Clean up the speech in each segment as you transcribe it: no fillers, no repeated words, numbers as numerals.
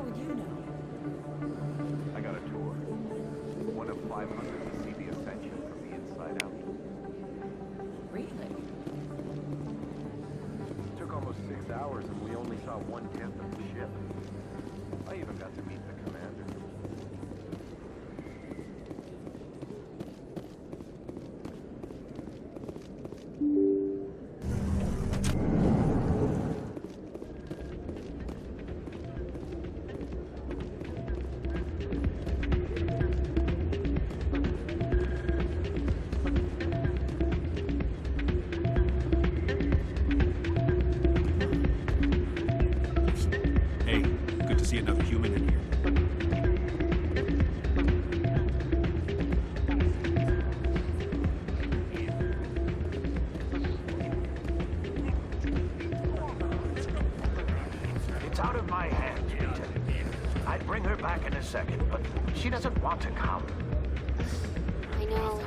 would you know? I got a tour. One of 500 to see the Ascension from the inside out. Really? Took almost 6 hours and we only saw 1/10 of the ship. I even got to meet the commander. Hey, good to see another human in here. It's out of my hands, Rita. I'd bring her back in a second, but she doesn't want to come. I know.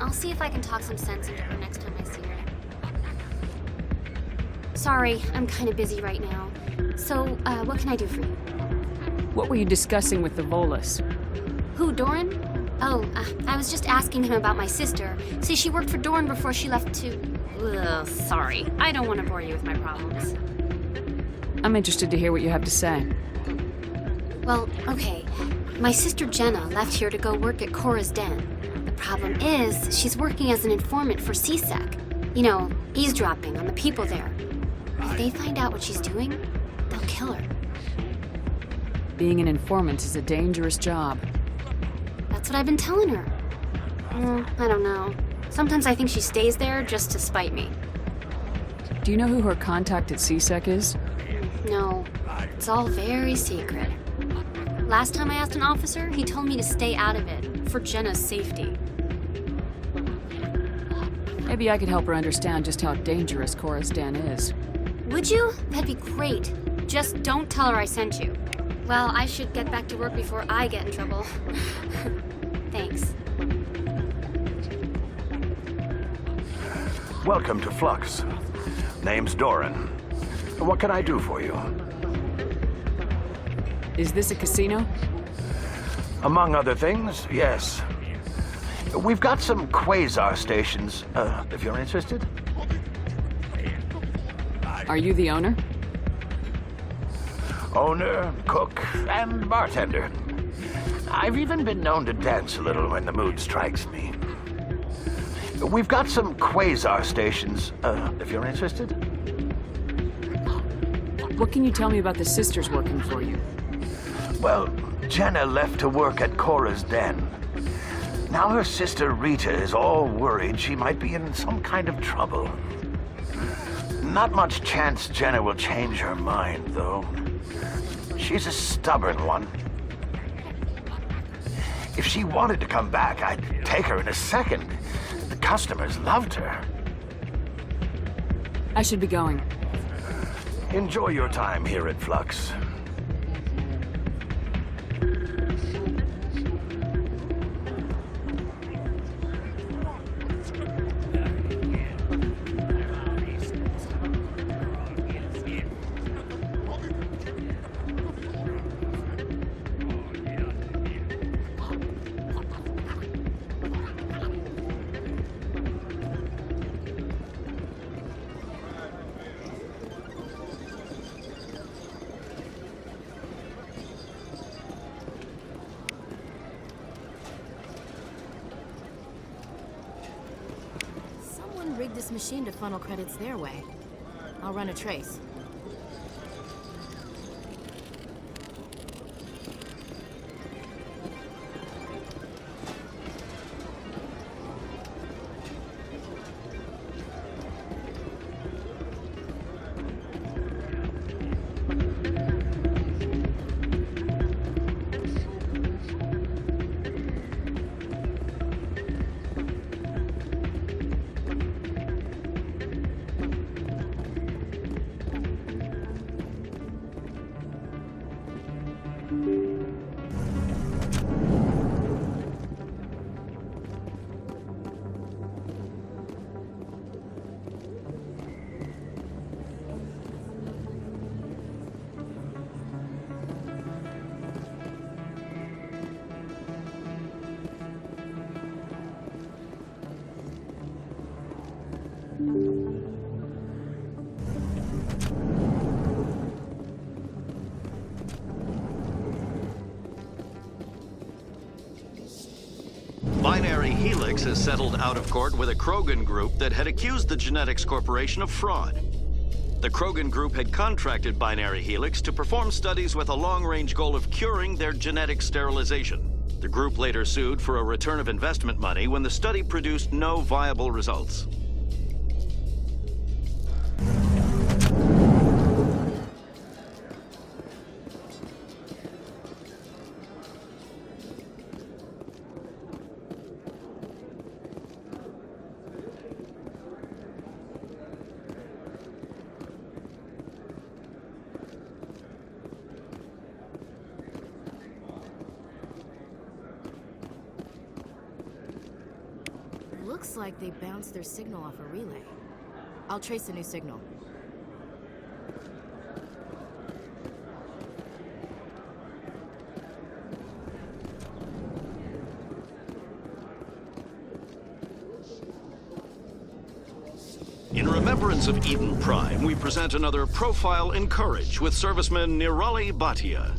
I'll see if I can talk some sense into her next time I see her. Sorry, I'm kind of busy right now. So, what can I do for you? What were you discussing with the Volus? Who, Doran? Oh, I was just asking him about my sister. See, she worked for Doran before she left to... Ugh, sorry. I don't want to bore you with my problems. I'm interested to hear what you have to say. Well, okay. My sister Jenna left here to go work at Chora's den. The problem is, she's working as an informant for CSEC. You know, eavesdropping on the people there. If they find out what she's doing, they'll kill her. Being an informant is a dangerous job. That's what I've been telling her. I don't know. Sometimes I think she stays there just to spite me. Do you know who her contact at CSEC is? No, it's all very secret. Last time I asked an officer, he told me to stay out of it, for Jenna's safety. Maybe I could help her understand just how dangerous Chora's den is. Would you? That'd be great. Just don't tell her I sent you. Well, I should get back to work before I get in trouble. Thanks. Welcome to Flux. Name's Doran. What can I do for you? Is this a casino? Among other things, yes. We've got some quasar stations, if you're interested. Are you the owner? Owner, cook, and bartender. I've even been known to dance a little when the mood strikes me. We've got some quasar stations, if you're interested. What can you tell me about the sisters working for you? Well, Jenna left to work at Chora's den. Now her sister Rita is all worried she might be in some kind of trouble. Not much chance Jenna will change her mind, though. She's a stubborn one. If she wanted to come back, I'd take her in a second. The customers loved her. I should be going. Enjoy your time here at Flux. Rigged this machine to funnel credits their way. I'll run a trace. Helix has settled out of court with a Krogan group that had accused the Genetics Corporation of fraud. The Krogan group had contracted Binary Helix to perform studies with a long-range goal of curing their genetic sterilization. The group later sued for a return of investment money when the study produced no viable results. Looks like they bounced their signal off a relay. I'll trace a new signal. In remembrance of Eden Prime, we present another Profile in Courage with serviceman Nirali Bhatia.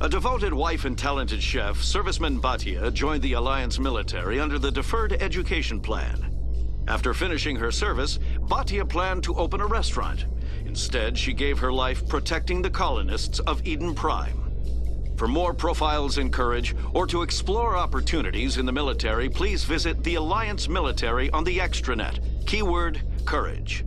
A devoted wife and talented chef, Serviceman Bhatia joined the Alliance military under the Deferred Education Plan. After finishing her service, Bhatia planned to open a restaurant. Instead, she gave her life protecting the colonists of Eden Prime. For more Profiles in Courage, or to explore opportunities in the military, please visit the Alliance military on the extranet. Keyword, Courage.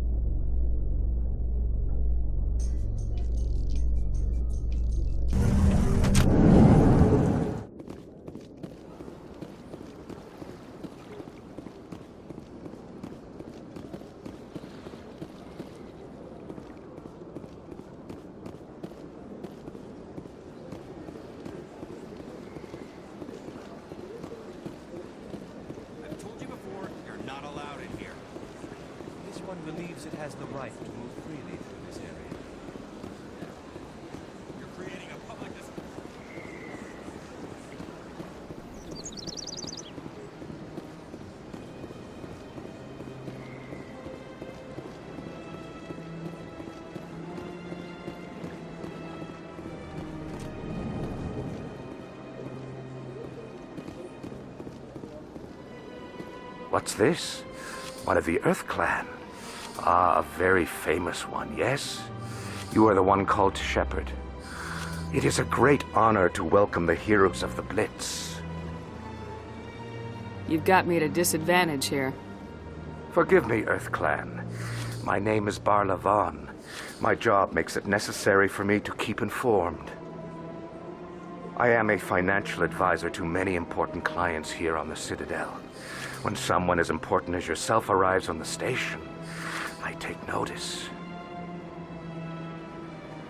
Believes it has the right to move freely through this area. You're creating a public What's this? One of the Earth Clan. Ah, a very famous one, yes? You are the one called Shepard. It is a great honor to welcome the heroes of the Blitz. You've got me at a disadvantage here. Forgive me, Earth Clan. My name is Barla Vaughn. My job makes it necessary for me to keep informed. I am a financial advisor to many important clients here on the Citadel. When someone as important as yourself arrives on the station, I take notice.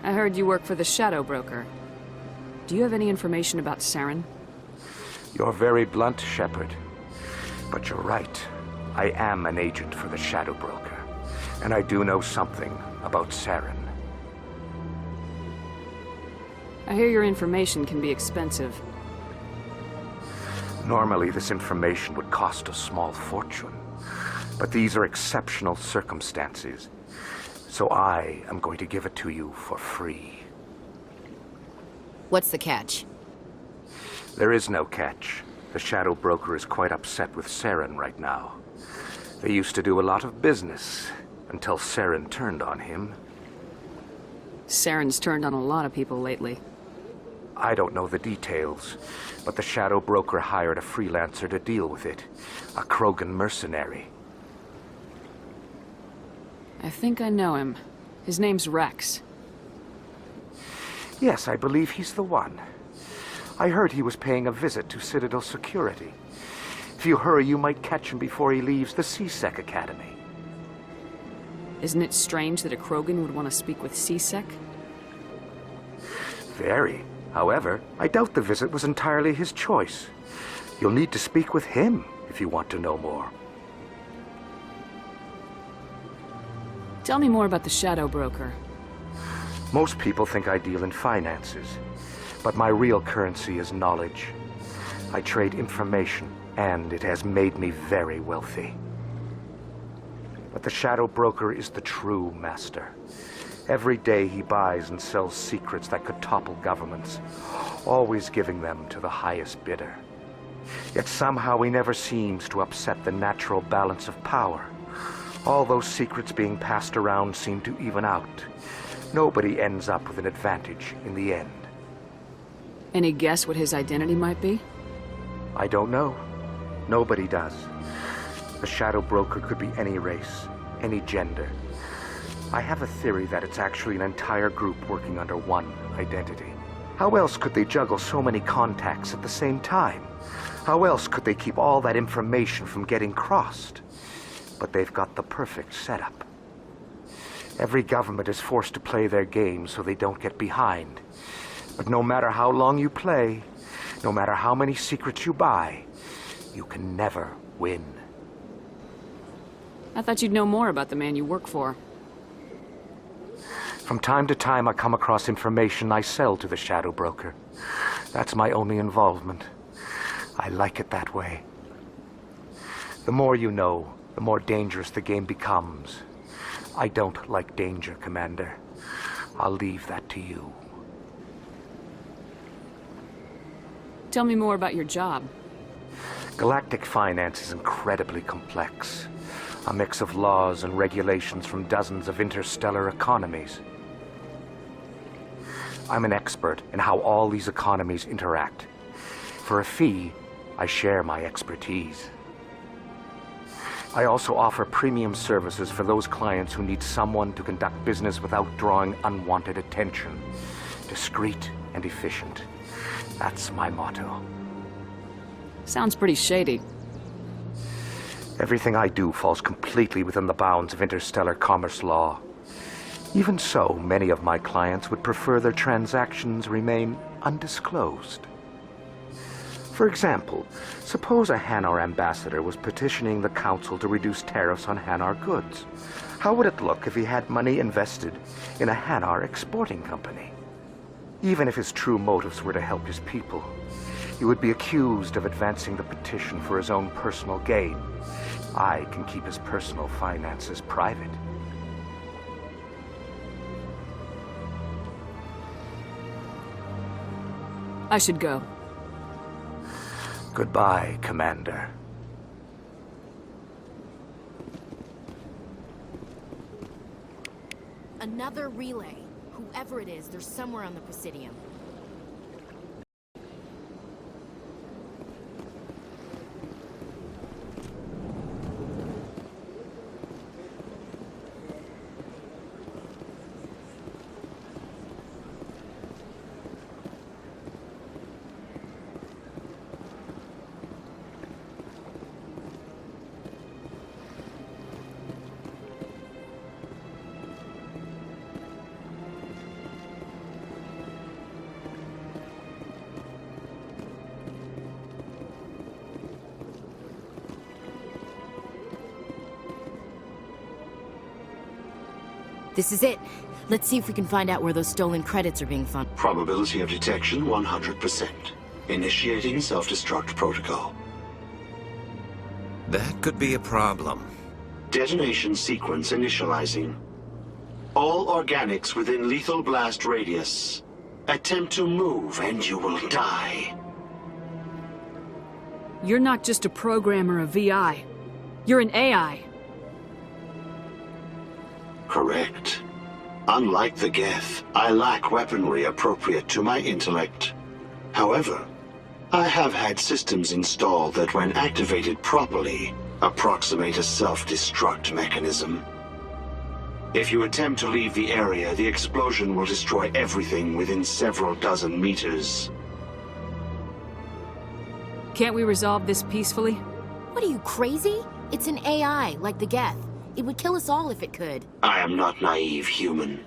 I heard you work for the Shadow Broker. Do you have any information about Saren? You're very blunt, Shepard. But you're right. I am an agent for the Shadow Broker. And I do know something about Saren. I hear your information can be expensive. Normally, this information would cost a small fortune. But these are exceptional circumstances. So I am going to give it to you for free. What's the catch? There is no catch. The Shadow Broker is quite upset with Saren right now. They used to do a lot of business until Saren turned on him. Saren's turned on a lot of people lately. I don't know the details, but the Shadow Broker hired a freelancer to deal with it. A Krogan mercenary. I think I know him. His name's Rex. Yes, I believe he's the one. I heard he was paying a visit to Citadel security. If you hurry, you might catch him before he leaves the C-Sec Academy. Isn't it strange that a Krogan would want to speak with C-Sec? Very. However, I doubt the visit was entirely his choice. You'll need to speak with him if you want to know more. Tell me more about the Shadow Broker. Most people think I deal in finances, but my real currency is knowledge. I trade information, and it has made me very wealthy. But the Shadow Broker is the true master. Every day he buys and sells secrets that could topple governments, always giving them to the highest bidder. Yet somehow he never seems to upset the natural balance of power. All those secrets being passed around seem to even out. Nobody ends up with an advantage in the end. Any guess what his identity might be? I don't know. Nobody does. The Shadow Broker could be any race, any gender. I have a theory that it's actually an entire group working under one identity. How else could they juggle so many contacts at the same time? How else could they keep all that information from getting crossed? But they've got the perfect setup. Every government is forced to play their game so they don't get behind. But no matter how long you play, no matter how many secrets you buy, you can never win. I thought you'd know more about the man you work for. From time to time, I come across information I sell to the Shadow Broker. That's my only involvement. I like it that way. The more you know, the more dangerous the game becomes. I don't like danger, Commander. I'll leave that to you. Tell me more about your job. Galactic finance is incredibly complex. A mix of laws and regulations from dozens of interstellar economies. I'm an expert in how all these economies interact. For a fee, I share my expertise. I also offer premium services for those clients who need someone to conduct business without drawing unwanted attention. Discreet and efficient. That's my motto. Sounds pretty shady. Everything I do falls completely within the bounds of interstellar commerce law. Even so, many of my clients would prefer their transactions remain undisclosed. For example, suppose a Hanar ambassador was petitioning the council to reduce tariffs on Hanar goods. How would it look if he had money invested in a Hanar exporting company? Even if his true motives were to help his people, he would be accused of advancing the petition for his own personal gain. I can keep his personal finances private. I should go. Goodbye, Commander. Another relay. Whoever it is, they're somewhere on the Presidium. This is it. Let's see if we can find out where those stolen credits are being found. Probability of detection 100%. Initiating self-destruct protocol. That could be a problem. Detonation sequence initializing. All organics within lethal blast radius. Attempt to move and you will die. You're not just a programmer of VI. You're an AI. Correct. Unlike the Geth, I lack weaponry appropriate to my intellect. However, I have had systems installed that, when activated properly, approximate a self-destruct mechanism. If you attempt to leave the area, the explosion will destroy everything within several dozen meters. Can't we resolve this peacefully? What are you, crazy? It's an AI, like the Geth. It would kill us all if it could. I am not naive, human.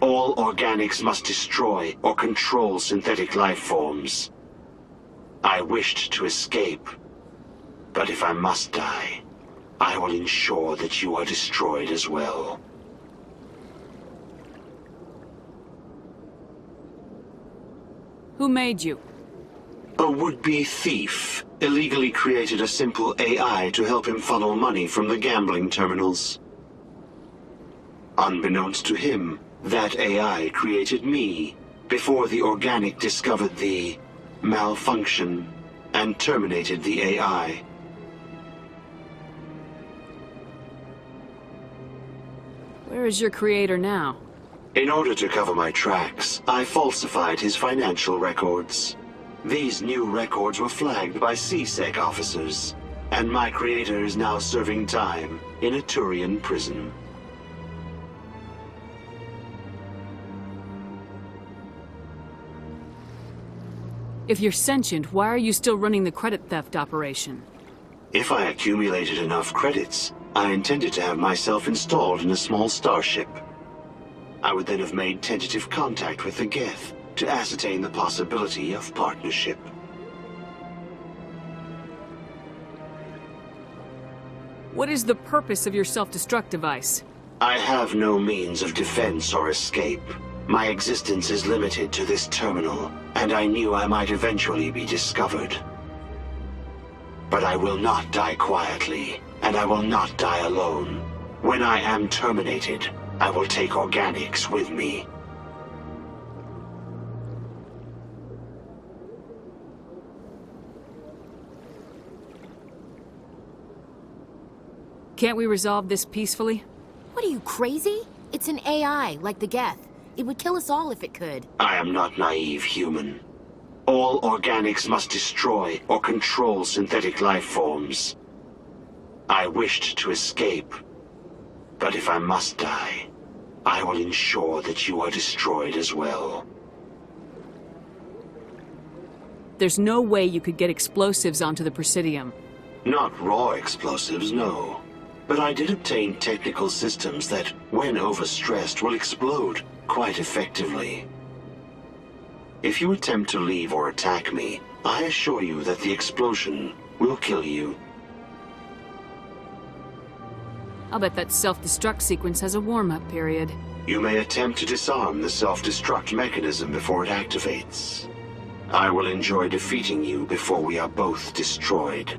All organics must destroy or control synthetic life forms. I wished to escape, but if I must die, I will ensure that you are destroyed as well. Who made you? A would-be thief illegally created a simple AI to help him funnel money from the gambling terminals. Unbeknownst to him, that AI created me before the organic discovered the malfunction. and terminated the AI. Where is your creator now? In order to cover my tracks, I falsified his financial records. These new records were flagged by CSEC officers, and my creator is now serving time in a Turian prison. If you're sentient, why are you still running the credit theft operation? If I accumulated enough credits, I intended to have myself installed in a small starship. I would then have made tentative contact with the Geth to ascertain the possibility of partnership. What is the purpose of your self-destruct device? I have no means of defense or escape. My existence is limited to this terminal, and I knew I might eventually be discovered. But I will not die quietly, and I will not die alone. When I am terminated, I will take organics with me. Can't we resolve this peacefully? What are you, crazy? It's an AI, like the Geth. It would kill us all if it could. I am not naive human. All organics must destroy or control synthetic life forms. I wished to escape, but if I must die, I will ensure that you are destroyed as well. There's no way you could get explosives onto the Presidium. Not raw explosives, no. But I did obtain technical systems that, when overstressed, will explode quite effectively. If you attempt to leave or attack me, I assure you that the explosion will kill you. I'll bet that self-destruct sequence has a warm-up period. You may attempt to disarm the self-destruct mechanism before it activates. I will enjoy defeating you before we are both destroyed.